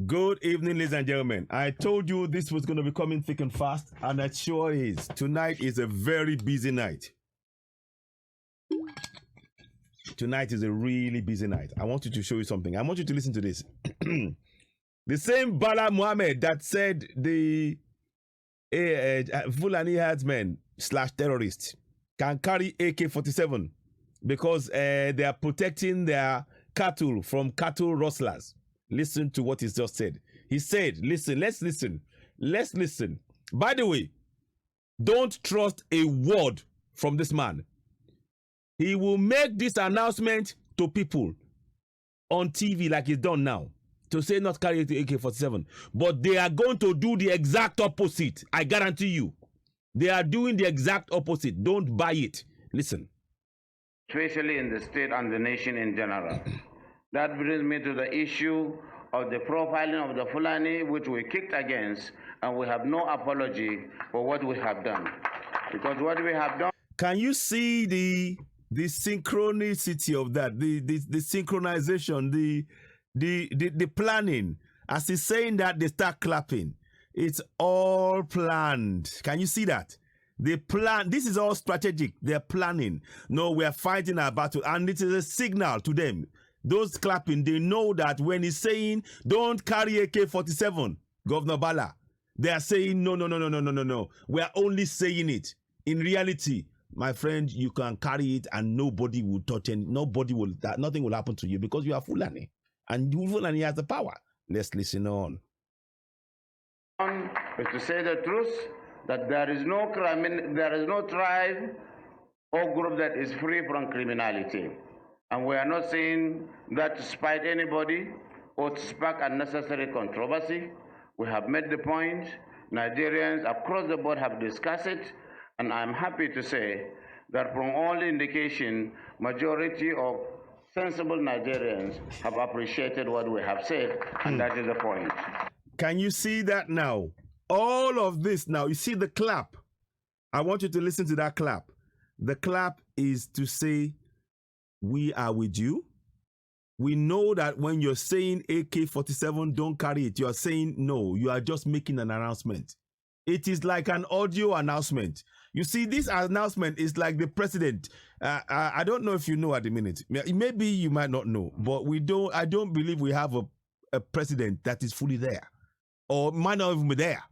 Good evening, ladies and gentlemen. I told you this was going to be coming thick and fast, and it sure is. Tonight is a very busy night. Tonight is a really busy night. I want you to show you something. I want you to listen to this. The same Bala Mohammed that said the Fulani herdsmen / terrorists can carry AK47 because they are protecting their cattle from cattle rustlers. Listen to what he just said. He said, listen, let's listen. Let's listen. By the way, don't trust a word from this man. He will make this announcement to people on TV like he's done now to say not carry AK-47. But they are going to do the exact opposite. I guarantee you. They are doing the exact opposite. Don't buy it. Listen. Especially in the state and the nation in general. That brings me to the issue of the profiling of the Fulani, which we kicked against, and we have no apology for what we have done. Because what we have done... Can you see the synchronicity of that, the synchronization, the planning? As he's saying that, they start clapping. It's all planned. Can you see that? They plan. This is all strategic. They're planning. No, we are fighting our battle, and it is a signal to them. Those clapping, they know that when he's saying, don't carry AK-47, Governor Bala, they are saying, no. We are only saying it. In reality, my friend, you can carry it and nobody will touch it. Nothing will happen to you because you are Fulani. And Fulani has the power. Let's listen on. Is to say the truth, that there is no tribe or group that is free from criminality. And we are not saying that to spite anybody or to spark unnecessary controversy. We have made the point. Nigerians across the board have discussed it. And I'm happy to say that from all indication, majority of sensible Nigerians have appreciated what we have said. And that is the point. Can you see that now? All of this now, you see the clap. I want you to listen to that clap. The clap is to say, we are with you. We know that when you're saying AK-47, don't carry it. You're saying no. You are just making an announcement. It is like an audio announcement. You see, this announcement is like the president. I don't know if you know at the minute. Maybe you might not know, but I don't believe we have a president that is fully there. Or might not even be there.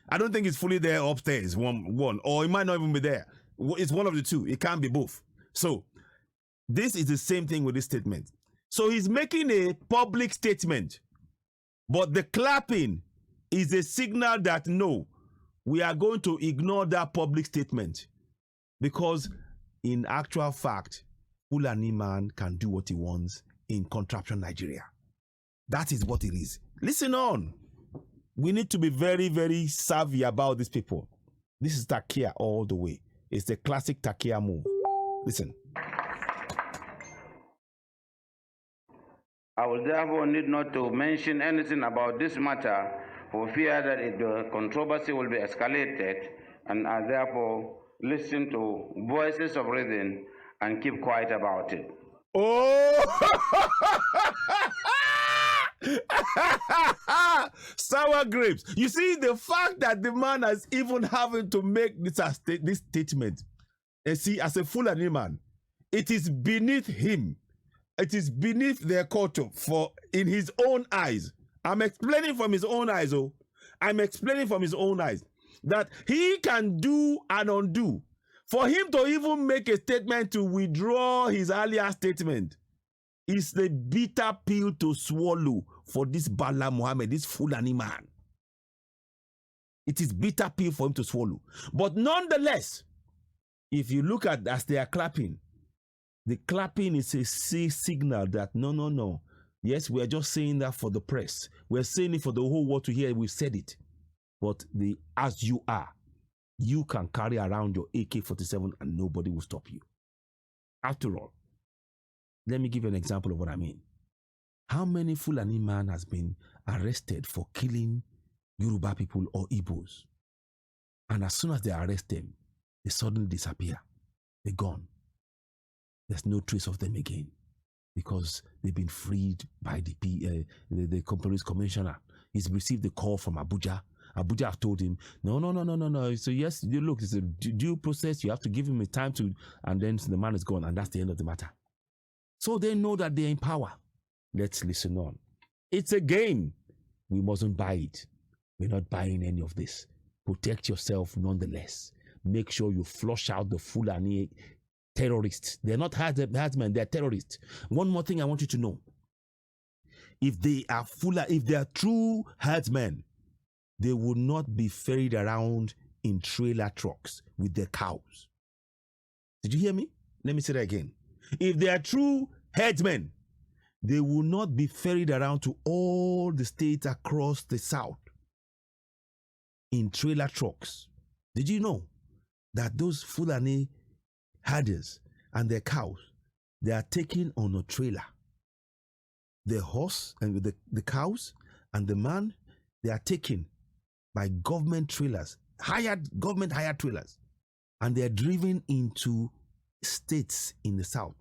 I don't think it's fully there upstairs, one. Or it might not even be there. It's one of the two. It can't be both. So, this is the same thing with this statement. So he's making a public statement, but the clapping is a signal that no, we are going to ignore that public statement because in actual fact, Fulani man can do what he wants in contraption Nigeria. That is what it is. Listen on. We need to be very, very savvy about these people. This is Takia all the way. It's the classic Takia move. Listen. I will therefore need not to mention anything about this matter for fear that the controversy will be escalated, and I therefore listen to voices of reason and keep quiet about it. Oh! Sour grapes. You see, the fact that the man is even having to make this statement, and see, as a Fulani man, it is beneath him. It is beneath their culture for in his own eyes. I'm explaining from his own eyes, that he can do and undo. For him to even make a statement to withdraw his earlier statement is the bitter pill to swallow for this Bala Mohammed, this Fulani man. It is bitter pill for him to swallow. But nonetheless, if you look at as they are clapping, the clapping is a signal that no. Yes, we are just saying that for the press. We're saying it for the whole world to hear. We've said it. But as you are, you can carry around your AK-47 and nobody will stop you. After all, let me give you an example of what I mean. How many Fulani man has been arrested for killing Yoruba people or Igbos? And as soon as they arrest them, they suddenly disappear. They're gone. There's no trace of them again because they've been freed by the police commissioner. He's received a call from Abuja. Abuja have told him, no. So yes, look, it's a due process. You have to give him a time to, and then the man is gone, and that's the end of the matter. So they know that they're in power. Let's listen on. It's a game. We mustn't buy it. We're not buying any of this. Protect yourself nonetheless. Make sure you flush out the Fulani terrorists. They're not herdsmen, they're terrorists. One more thing I want you to know. If they are true herdsmen, they will not be ferried around in trailer trucks with their cows. Did you hear me? Let me say that again. If they are true herdsmen, they will not be ferried around to all the states across the south in trailer trucks. Did you know that those Fulani herders and their cows, they are taken on a trailer? The horse and the cows and the man, they are taken by government trailers, government hired trailers, and they are driven into states in the south.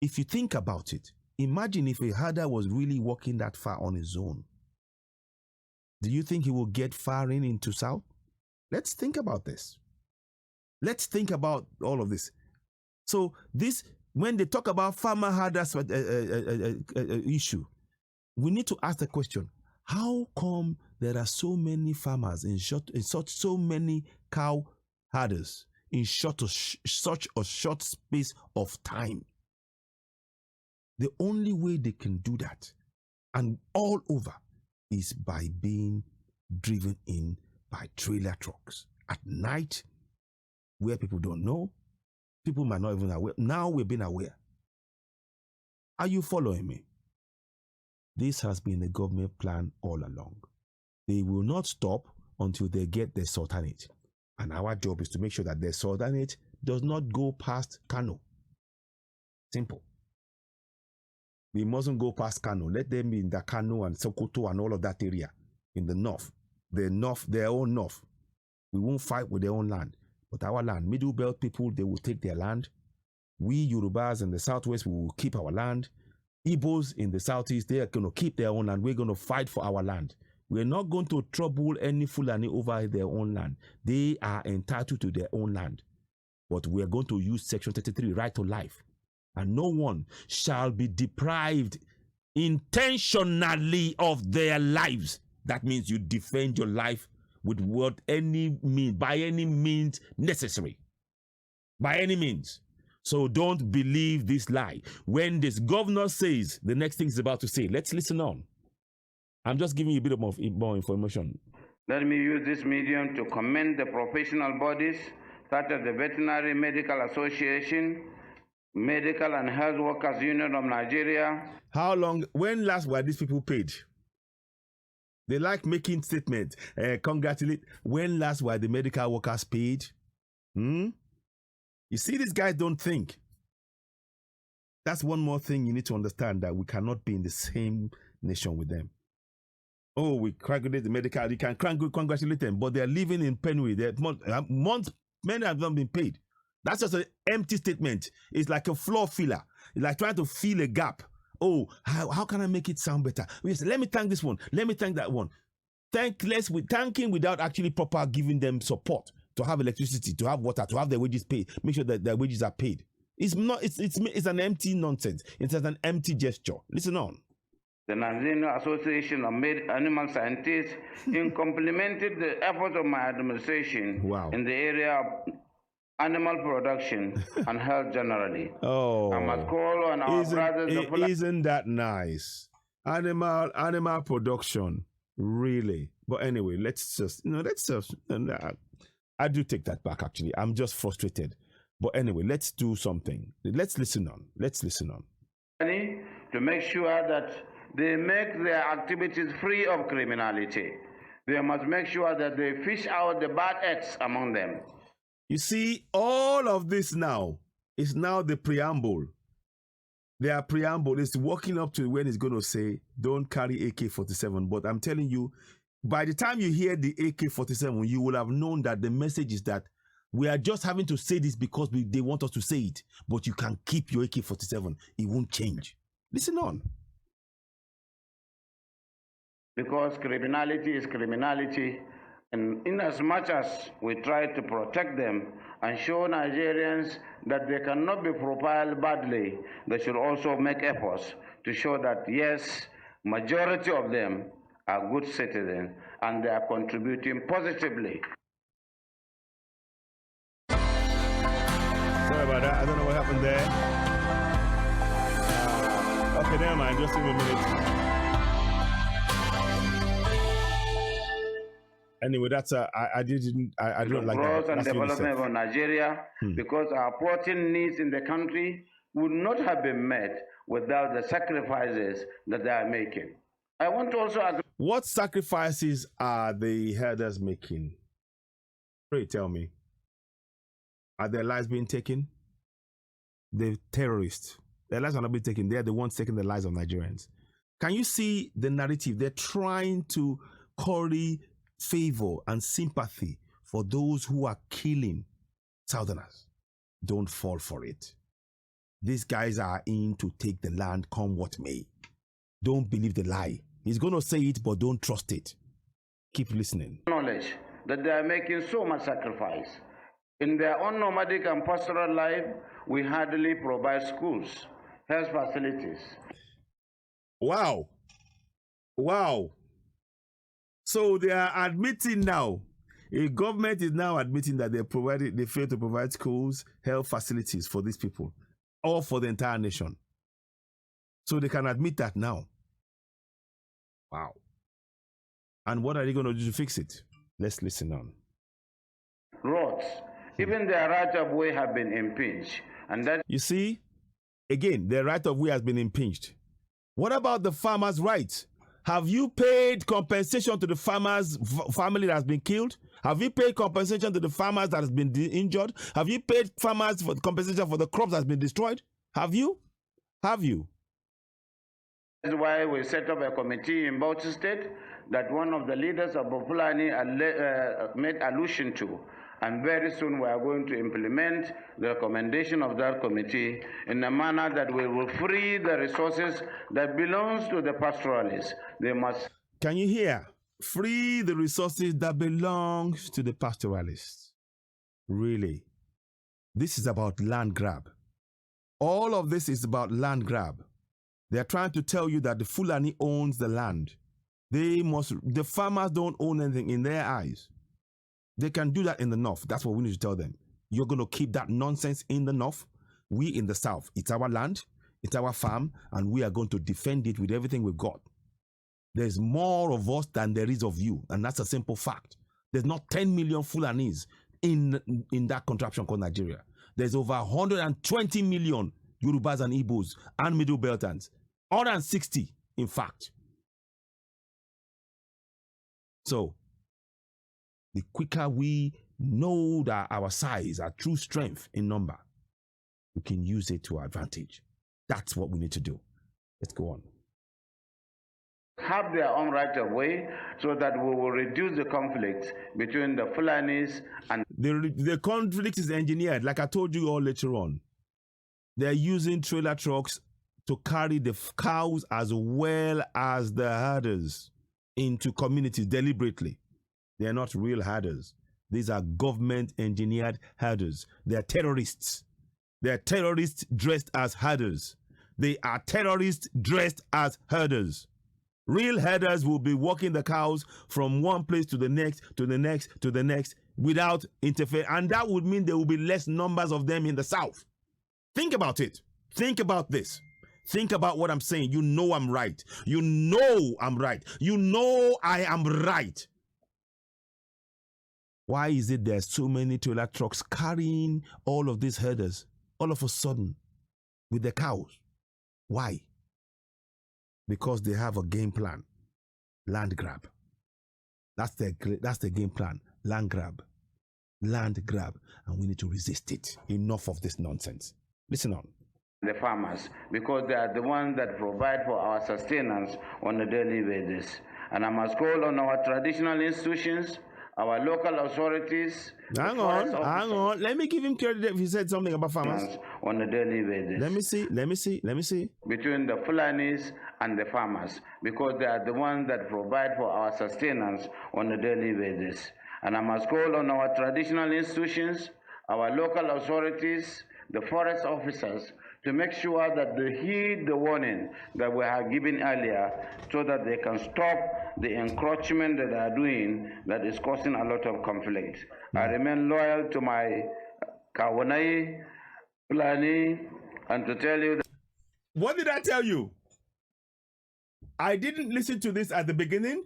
If you think about it, imagine if a herder was really walking that far on his own. Do you think he will get far into south? Let's think about this. Let's think about all of this. So this, when they talk about farmer herders issue, we need to ask the question: how come there are so many farmers in so many cow herders in such a short space of time? The only way they can do that, and all over, is by being driven in by trailer trucks at night, where people don't know. People might not even aware. Now we're being aware. Are you following me? This has been the government plan all along. They will not stop until they get their sultanate. And our job is to make sure that their sultanate does not go past Kano. Simple. We mustn't go past Kano. Let them be in the Kano and Sokoto and all of that area in the north. Their own north. We won't fight with their own land. But our land, Middle Belt people, they will take their land. We Yorubas in the southwest, we will keep our land. Igbos in the southeast, they are going to keep their own land. We're going to fight for our land. We're not going to trouble any Fulani over their own land. They are entitled to their own land. But we're going to use Section 33, right to life. And no one shall be deprived intentionally of their lives. That means you defend your life with by any means necessary. By any means. So don't believe this lie. When this governor says the next thing he's about to say, let's listen on. I'm just giving you a bit of more information. Let me use this medium to commend the professional bodies such as the Veterinary Medical Association, Medical and Health Workers Union of Nigeria. When last were these people paid? They like making statements. Congratulate. When last were the medical workers paid? You see, these guys don't think. That's one more thing you need to understand, that we cannot be in the same nation with them. Oh, we congratulate the medical. You can congratulate them, but they're living in penury. Many have not been paid. That's just an empty statement. It's like a floor filler. It's like trying to fill a gap. Oh, how can I make it sound better? Let me thank this one. Let me thank that one. Thanking without actually proper giving them support to have electricity, to have water, to have their wages paid. Make sure that their wages are paid. It's an empty nonsense. It's an empty gesture. Listen on. The Nigerian Association of Animal Scientists complemented the efforts of my administration in the area of animal production and health generally. Oh, I must call on our brothers. Isn't that nice? Animal production, really. But anyway, I do take that back. Actually, I'm just frustrated. But anyway, let's do something. Let's listen on. To make sure that they make their activities free of criminality. They must make sure that they fish out the bad eggs among them. You see, all of this now is now the preamble. Their preamble is walking up to when he's going to say, don't carry AK-47. But I'm telling you, by the time you hear the AK-47, you will have known that the message is that we are just having to say this because they want us to say it. But you can keep your AK-47. It won't change. Listen on. because criminality is criminality. And in as much as we try to protect them and show Nigerians that they cannot be profiled badly, they should also make efforts to show that, yes, majority of them are good citizens and they are contributing positively. Sorry about that. I don't know what happened there. Okay, never mind. Just give me a minute. Anyway, that's I don't like that. Growth and development of Nigeria, because our protein needs in the country would not have been met without the sacrifices that they are making. I want to also agree. What sacrifices are the herders making? Pray tell me. Are their lives being taken? The terrorists. Their lives are not being taken. They're the ones taking the lives of Nigerians. Can you see the narrative? They're trying to curry favor and sympathy for those who are killing Southerners. Don't fall for it. These guys are in to take the land, come what may. Don't believe the lie. He's going to say it, but don't trust it. Keep listening. Knowledge that they are making so much sacrifice. In their own nomadic and pastoral life, we hardly provide schools, health facilities. Wow. Wow. So they are admitting now, a government is now admitting that they fail to provide schools, health facilities for these people, or for the entire nation. So they can admit that now. Wow. And what are they going to do to fix it? Let's listen on. Roads, even their right of way have been impinged. And that, you see, again, their right of way has been impinged. What about the farmers' rights? Have you paid compensation to the farmers' family that has been killed? Have you paid compensation to the farmers that has been injured? Have you paid farmers for compensation for the crops that has been destroyed? Have you? Have you? That's why we set up a committee in Bauchi State that one of the leaders of Fulani made allusion to. And very soon we are going to implement the recommendation of that committee in a manner that we will free the resources that belongs to the pastoralists. They must. Can you hear? Free the resources that belongs to the pastoralists. Really? This is about land grab. All of this is about land grab. They are trying to tell you that the Fulani owns the land. The farmers don't own anything in their eyes. They can do that in the north. That's what we need to tell them. You're going to keep that nonsense in the north. We in the south, it's our land, it's our farm, and we are going to defend it with everything we've got. There's more of us than there is of you, and that's a simple fact. There's not 10 million Fulanis in that contraption called Nigeria. There's over 120 million Yorubas and Igbos and Middle Beltans. 160, in fact. So, the quicker we know that our size, our true strength in number, we can use it to our advantage. That's what we need to do. Let's go on. Have their own right of way so that we will reduce the conflict between the Fulanis and... The conflict is engineered, like I told you all later on. They're using trailer trucks to carry the cows as well as the herders into communities deliberately. They are not real herders. These are government-engineered herders. They are terrorists. They are terrorists dressed as herders. They are terrorists dressed as herders. Real herders will be walking the cows from one place to the next, to the next, to the next, without interfering. And that would mean there will be less numbers of them in the south. Think about it. Think about this. Think about what I'm saying. You know I'm right. You know I'm right. You know I am right. Why is it there's so many trailer trucks carrying all of these herders all of a sudden with the cows? Why? Because they have a game plan. Land grab. That's the game plan. Land grab. Land grab. And we need to resist it. Enough of this nonsense. Listen on. The farmers, because they are the ones that provide for our sustenance on a daily basis. And I must call on our traditional institutions, our local authorities. Hang on. Let me give him credit if he said something about farmers. On a daily basis. Let me see. Between the Fulanis and the farmers, because they are the ones that provide for our sustenance on a daily basis. And I must call on our traditional institutions, our local authorities, the forest officers, to make sure that they heed the warning that we have given earlier so that they can stop the encroachment that they are doing that is causing a lot of conflict. I remain loyal to my Kawanai, Fulani, and to tell you that. What did I tell you? I didn't listen to this at the beginning.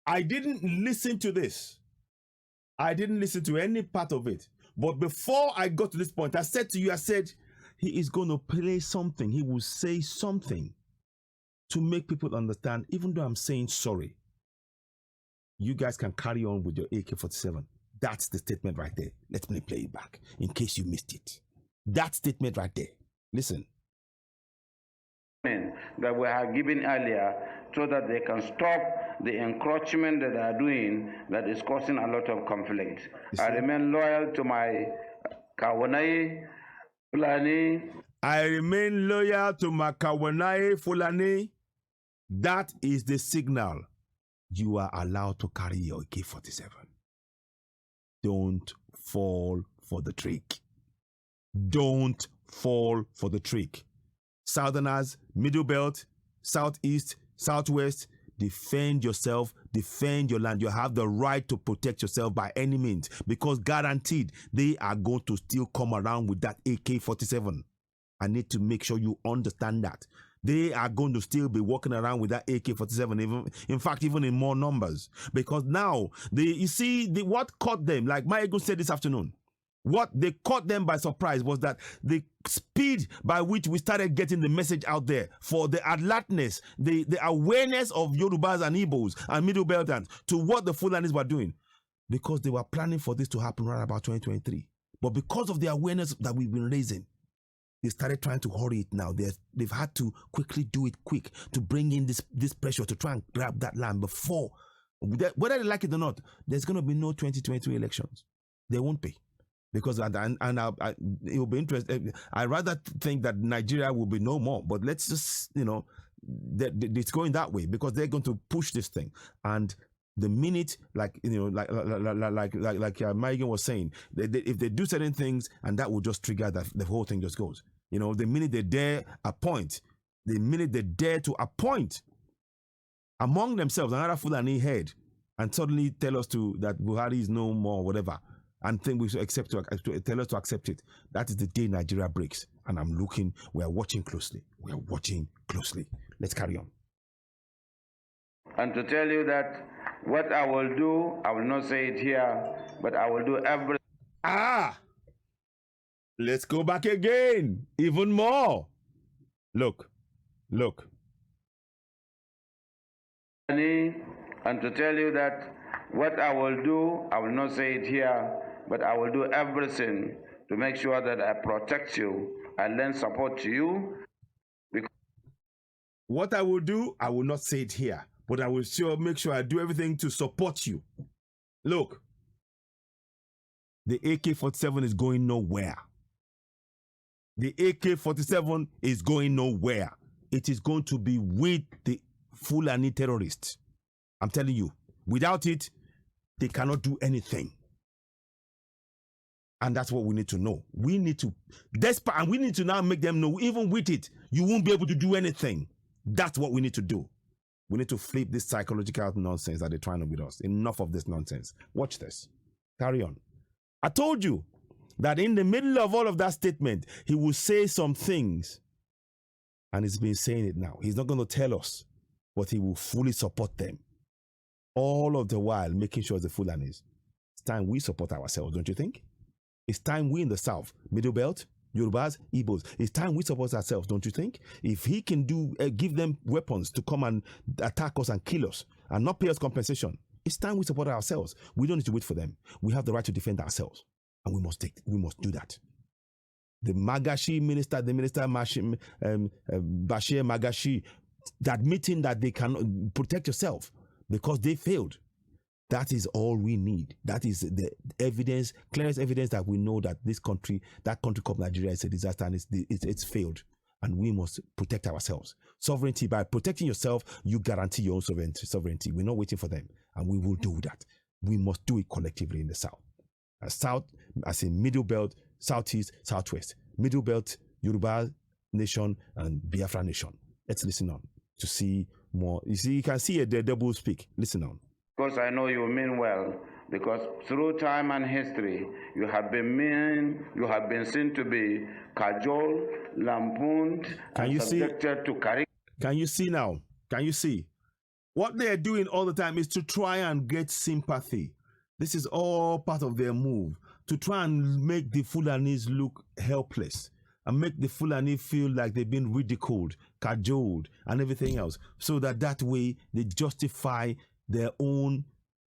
I didn't listen to this. I didn't listen to any part of it. But before I got to this point, I said to you, I said, he is going to play something. He will say something to make people understand, even though I'm saying sorry. You guys can carry on with your AK47. That's the statement right there. Let me play it back in case you missed it. That statement right there. Listen. That we have given earlier so that they can stop the encroachment that they are doing that is causing a lot of conflict. I remain loyal to my Kawanai, Fulani. I remain loyal to my Kawanai, Fulani. That is the signal. You are allowed to carry your AK-47. Don't fall for the trick. Don't fall for the trick. Southerners, Middle Belt, Southeast, Southwest, defend yourself, defend your land. You have the right to protect yourself by any means, because guaranteed they are going to still come around with that AK-47. I need to make sure you understand that. They are going to still be walking around with that AK-47, even, in fact, even in more numbers. Because now, you see, what caught them, like my ego said this afternoon, what they caught them by surprise was that the speed by which we started getting the message out there for the alertness, the awareness of Yorubas and Igbos and Middle Beltans to what the Fulanis were doing, because they were planning for this to happen right about 2023. But because of the awareness that we've been raising, they started trying to hurry it now. They've had to quickly do it quick to bring in this pressure to try and grab that land before, whether they like it or not, there's going to be no 2023 elections. There won't be. Because it will be interesting. I rather think that Nigeria will be no more. But let's just, it's going that way because they're going to push this thing. And the minute, like Megan was saying, if they do certain things, and that will just trigger that the whole thing just goes. The minute they dare to appoint among themselves another Fulani head, and suddenly tell us that Buhari is no more, whatever. And think we should tell us to accept it. That is the day Nigeria breaks. And we are watching closely. Let's carry on. And to tell you that what I will do, I will not say it here, but I will do everything. Let's go back again. Even more. Look. And to tell you that what I will do, I will not say it here, but I will do everything to make sure that I protect you and lend support to you. What I will do, I will not say it here, but I will make sure I do everything to support you. Look, the AK-47 is going nowhere. The AK-47 is going nowhere. It is going to be with the Fulani terrorists. I'm telling you, without it, they cannot do anything. And that's what we need to know. We need to now make them know, even with it, you won't be able to do anything. That's what we need to do. We need to flip this psychological nonsense that they're trying to with us. Enough of this nonsense. Watch this. Carry on. I told you that in the middle of all of that statement, he will say some things. And he's been saying it now. He's not going to tell us, but he will fully support them. All of the while making sure the Fulanis. It's time we support ourselves, don't you think? It's time we in the South, Middle Belt, Yorubas, Igbos, it's time we support ourselves, don't you think? If he can give them weapons to come and attack us and kill us and not pay us compensation, it's time we support ourselves. We don't need to wait for them. We have the right to defend ourselves, and we must do that. The minister Bashir Magashi, admitting that they cannot protect yourself because they failed. That is all we need. That is the evidence, clearest evidence that we know that that country called Nigeria is a disaster and it's failed. and we must protect ourselves. Sovereignty, by protecting yourself, you guarantee your own sovereignty. We're not waiting for them, and we will do that. We must do it collectively in the South. South, as in Middle Belt, Southeast, Southwest. Middle Belt, Yoruba Nation, and Biafra Nation. Let's listen on to see more. You see, you can see a double speak. Listen on. Of course, I know you mean well, because through time and history, you have been seen to be cajoled, lampooned, and subjected to caricature. Can you see now? Can you see? What they're doing all the time is to try and get sympathy. This is all part of their move, to try and make the Fulanis look helpless and make the Fulani feel like they've been ridiculed, cajoled, and everything else, so that way they justify their own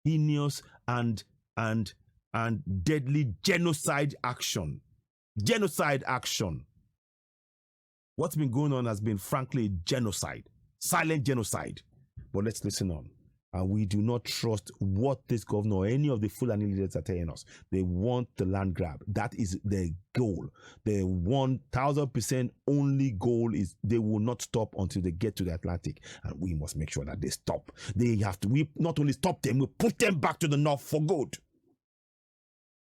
heinous and deadly genocide action. Genocide action. What's been going on has been, frankly, genocide, silent genocide. But let's listen on. And we do not trust what this governor or any of the Fulani leaders are telling us. They want the land grab. That is their goal. Their 1000% only goal is they will not stop until they get to the Atlantic. And we must make sure that they stop. They have to, we not only stop them, we put them back to the north for good.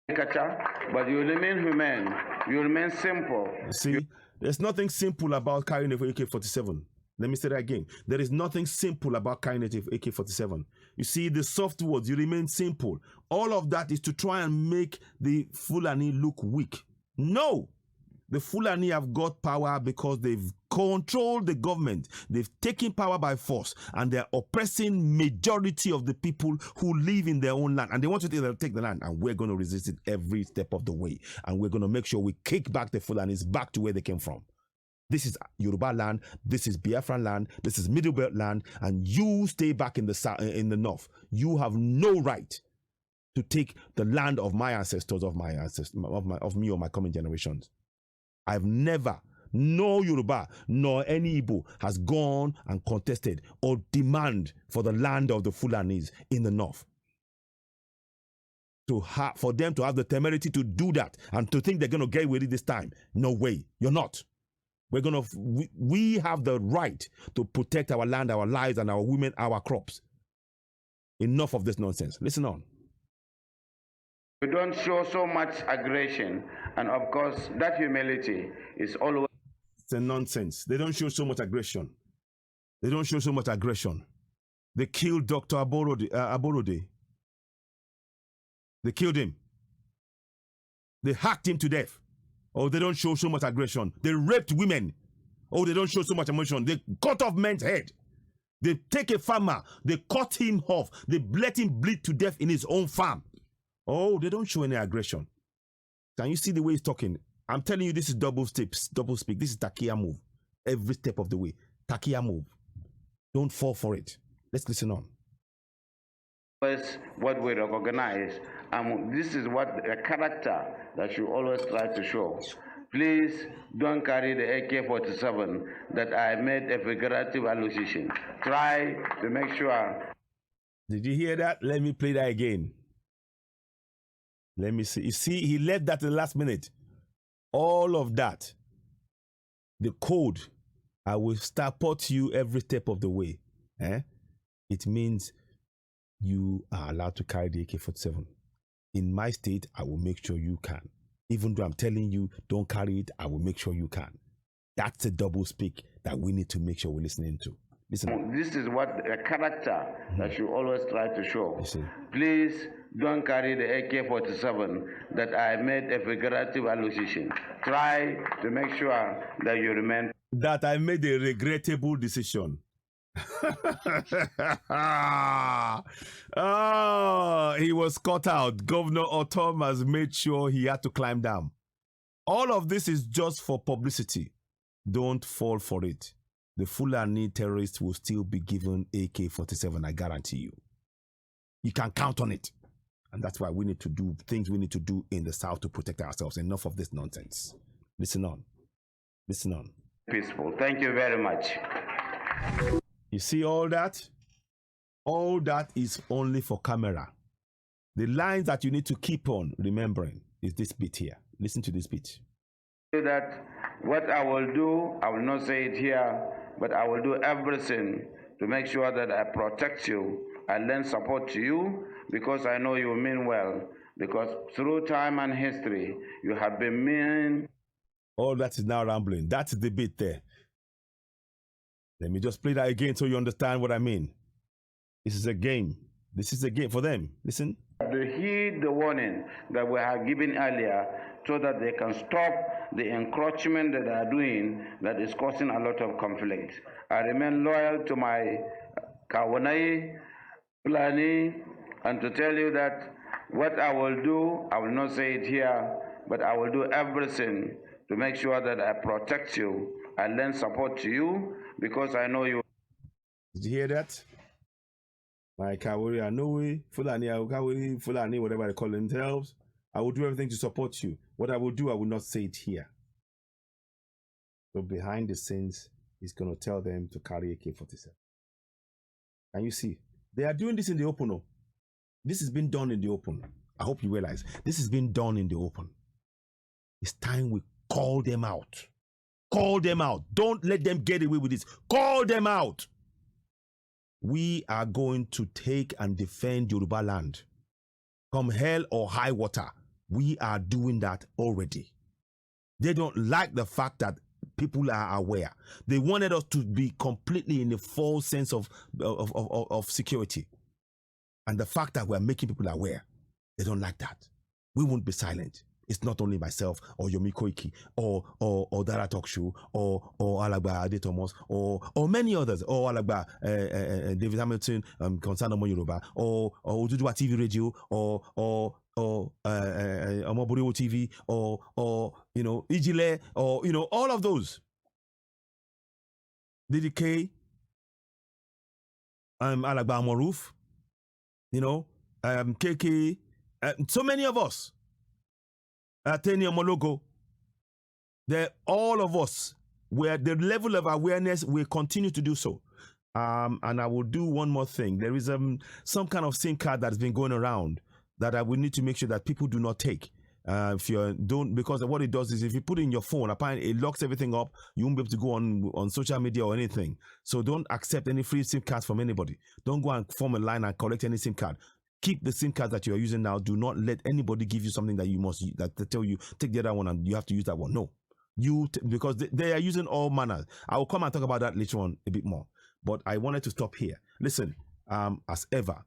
But you remain humane. You remain simple. See, there's nothing simple about carrying an AK-47. Let me say that again. There is nothing simple about carrying an AK-47. You see, the soft words, you remain simple. All of that is to try and make the Fulani look weak. No! The Fulani have got power because they've controlled the government. They've taken power by force, and they're oppressing majority of the people who live in their own land. And they want to take the land, and we're going to resist it every step of the way. And we're going to make sure we kick back the Fulanis back to where they came from. This is Yoruba land, this is Biafran land, this is Middle Belt land, and you stay back in the south, in the north. You have no right to take the land of my ancestors, of me or my coming generations. I've never, no Yoruba nor any Igbo has gone and contested or demand for the land of the Fulanis in the north. For them to have the temerity to do that and to think they're going to get away with it this time, no way, you're not. We have the right to protect our land, our lives, and our women, our crops. Enough of this nonsense. Listen on. We don't show so much aggression, and of course, that humility is always. It's a nonsense. They don't show so much aggression. They don't show so much aggression. They killed Dr. Aborode. They killed him. They hacked him to death. Oh, they don't show so much aggression. They raped women. Oh, they don't show so much emotion. They cut off men's head. They take a farmer. They cut him off. They let him bleed to death in his own farm. Oh, they don't show any aggression. Can you see the way he's talking? I'm telling you, this is double speak. This is Takia move. Every step of the way. Takia move. Don't fall for it. Let's listen on. What we recognize, and this is what a character that you always try to show. Please don't carry the AK-47 that I made a figurative allusion. Try to make sure. Did you hear that? Let me play that again. Let me see. You see, he left that at the last minute. All of that. The code, I will support you every step of the way. It means you are allowed to carry the AK-47. In my state, I will make sure you can. Even though I'm telling you, don't carry it, I will make sure you can. That's a double speak that we need to make sure we're listening to. Listen. This is what a character that you always try to show. Please don't carry the AK-47 that I made a figurative allusion. Try to make sure that you remain. That I made a regrettable decision. He was caught out. Governor Otom has made sure he had to climb down. All of this is just for publicity. Don't fall for it. The Fulani terrorists will still be given AK-47, I guarantee you. You can count on it. And that's why we need to do things we need to do in the South to protect ourselves. Enough of this nonsense. Listen on. Listen on. Peaceful. Thank you very much. You see all that? All that is only for camera. The lines that you need to keep on remembering is this bit here. Listen to this bit. that what I will do, I will not say it here, but I will do everything to make sure that I protect you, I lend support to you, because I know you mean well, because through time and history, you have been mean. All that is now rambling. That's the bit there. Let me just play that again so you understand what I mean. This is a game. This is a game for them. Listen. To heed the warning that we have given earlier so that they can stop the encroachment that they are doing that is causing a lot of conflict. I remain loyal to my Kawanai, Fulani, and to tell you that what I will do, I will not say it here, but I will do everything to make sure that I protect you, I lend support to you, because I know you. Did you hear that? My Kawari Anoe, Fulani, Kawari, Fulani, whatever they call themselves. I will do everything to support you. What I will do, I will not say it here. So behind the scenes, he's going to tell them to carry AK47. And you see, they are doing this in the open. This has been done in the open. I hope you realize this has been done in the open. It's time we call them out. Call them out. Don't let them get away with this. Call them out. We are going to take and defend Yoruba land. Come hell or high water, we are doing that already. They don't like the fact that people are aware. They wanted us to be completely in the false sense of security. And the fact that we're making people aware, they don't like that. We won't be silent. It's not only myself or Yomi Koiki or Dara Talk Show or Alagba Ade Thomas or many others, or Alagba David Hamilton, Concern Omo Yoruba, or Oduduwa TV Radio, or Omoburiwo TV, or Ijile, or all of those. DDK, Alagba Amoruf, KK, so many of us. Ateni Omologo, all of us, where the level of awareness will continue to do so. And I will do one more thing. There is some kind of SIM card that's been going around that I will need to make sure that people do not take. If you don't, because what it does is if you put it in your phone, apparently it locks everything up. You won't be able to go on social media or anything. So don't accept any free SIM cards from anybody. Don't go and form a line and collect any SIM card. Keep the SIM cards that you are using now. Do not let anybody give you something that you must that they tell you take the other one and you have to use that one. No, because they are using all manners. I will come and talk about that later on a bit more. But I wanted to stop here. Listen, as ever,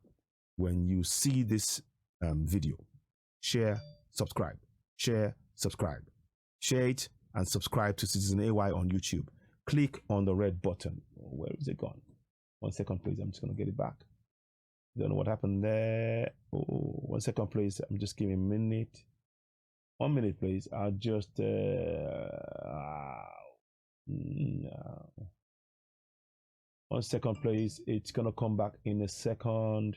when you see this video, share, subscribe, share it, and subscribe to Citizen AY on YouTube. Click on the red button. Where is it gone? 1 second, please. I'm just gonna get it back. Don't know what happened there. 1 second, please. I'm just giving a minute. 1 minute, please. I'll just 1 second, please. It's gonna come back in a second.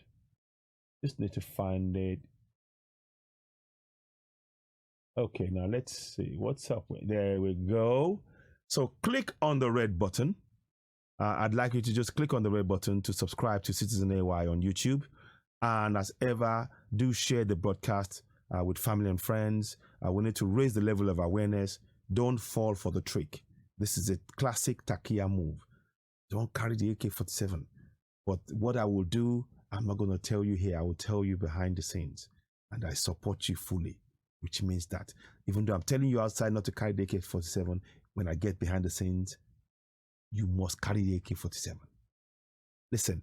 Just need to find it. Okay, now let's see what's up. There we go. So click on the red button. I'd like you to just click on the red button to subscribe to Citizen AY on YouTube. And as ever, do share the broadcast with family and friends. We need to raise the level of awareness. Don't fall for the trick. This is a classic Takia move. Don't carry the AK-47. But what I will do, I'm not going to tell you here. I will tell you behind the scenes. And I support you fully, which means that even though I'm telling you outside not to carry the AK-47, when I get behind the scenes, you must carry the AK-47. Listen,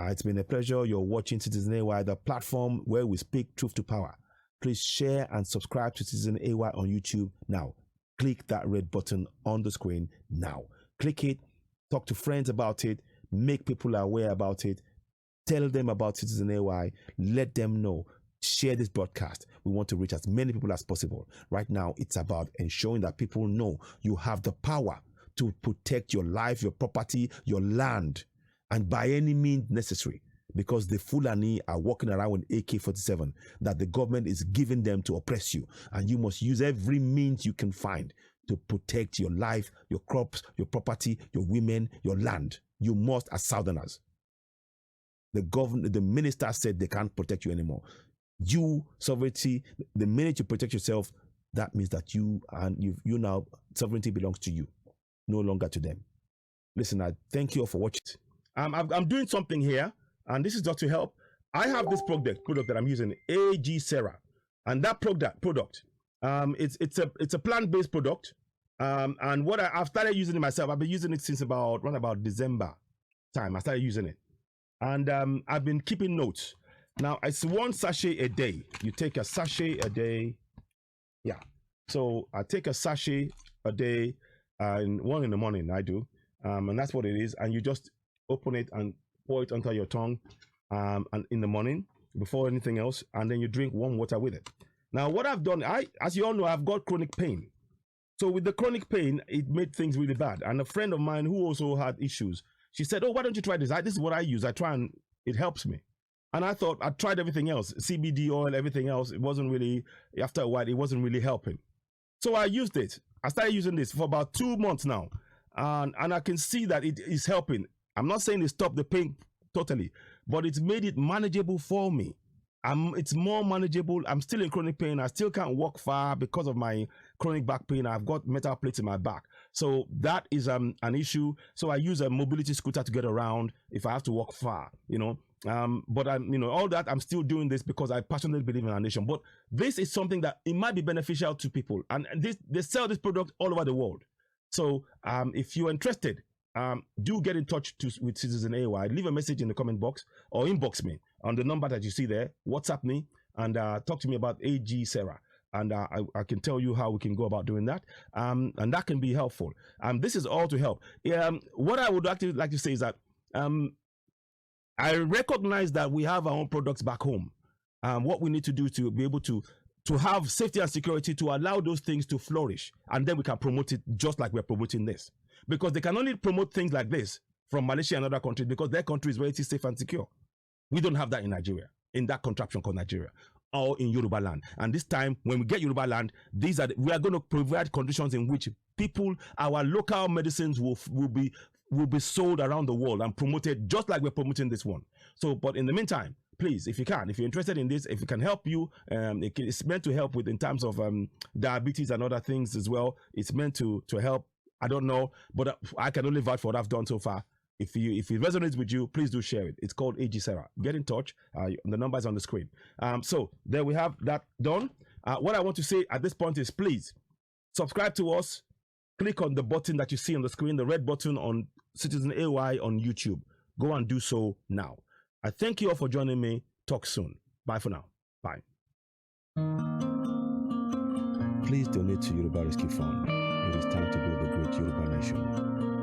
it's been a pleasure. You're watching Citizen AY, the platform where we speak truth to power. Please share and subscribe to Citizen AY on YouTube now. Click that red button on the screen now. Click it, talk to friends about it, make people aware about it, tell them about Citizen AY, let them know. Share this broadcast. We want to reach as many people as possible. Right now, it's about ensuring that people know you have the power to protect your life, your property, your land, and by any means necessary, because the Fulani are walking around with AK-47 that the government is giving them to oppress you, and you must use every means you can find to protect your life, your crops, your property, your women, your land. You must, as Southerners. The minister said they can't protect you anymore. You, sovereignty, the minute you protect yourself, that means that you now, sovereignty belongs to you, no longer to them. Listen, I thank you all for watching. I'm doing something here, and this is just to help. I have this product that I'm using, AG Sarah, and that product, it's a plant-based product, and what I've started using it myself. I've been using it since around about December time. I started using it, and I've been keeping notes. Now it's 1 sachet a day. You take a sachet a day. Yeah. So I take a sachet a day, and 1 in the morning I do, and that's what it is. And you just open it and pour it onto your tongue, and in the morning before anything else, and then you drink warm water with it. Now what I've done, as you all know, I've got chronic pain. So with the chronic pain, it made things really bad. And a friend of mine who also had issues, she said, "Oh, why don't you try this? This is what I use. I try and it helps me." And I thought, I tried everything else, CBD oil, everything else. It wasn't really, after a while, it wasn't really helping. So I used it. I started using this for about 2 months now. And I can see that it is helping. I'm not saying it stopped the pain totally, but it's made it manageable for me. It's more manageable. I'm still in chronic pain. I still can't walk far because of my chronic back pain. I've got metal plates in my back. So that is an issue. So I use a mobility scooter to get around if I have to walk far, but all that, I'm still doing this because I passionately believe in our nation. But this is something that it might be beneficial to people, and they sell this product all over the world. So if you're interested, do get in touch with Citizen AY. Leave a message in the comment box or inbox me on the number that you see there. WhatsApp me and talk to me about AG Sarah, and I can tell you how we can go about doing that, and that can be helpful. This is all to help. What I would actually like to say is that I recognize that we have our own products back home. What we need to do to be able to have safety and security, to allow those things to flourish, and then we can promote it just like we're promoting this. Because they can only promote things like this from Malaysia and other countries because their country is very safe and secure. We don't have that in Nigeria, in that contraption called Nigeria, or in Yoruba land. And this time, when we get Yoruba land, we are going to provide conditions in which our local medicines will be sold around the world and promoted just like we're promoting this one. So, but in the meantime, please, if you're interested in this, if it can help you, it's meant to help with in terms of diabetes and other things as well. It's meant to help. I don't know, but I can only vouch for what I've done so far. If it resonates with you, please do share it. It's called AG Sarah. Get in touch. The number is on the screen. So there we have that done. What I want to say at this point is, please subscribe to us. Click on the button that you see on the screen, the red button on Citizen AY on YouTube. Go and do so now. I thank you all for joining me. Talk soon. Bye for now. Bye. Please donate to Yoruba Rescue Fund. It is time to build a great Yoruba nation.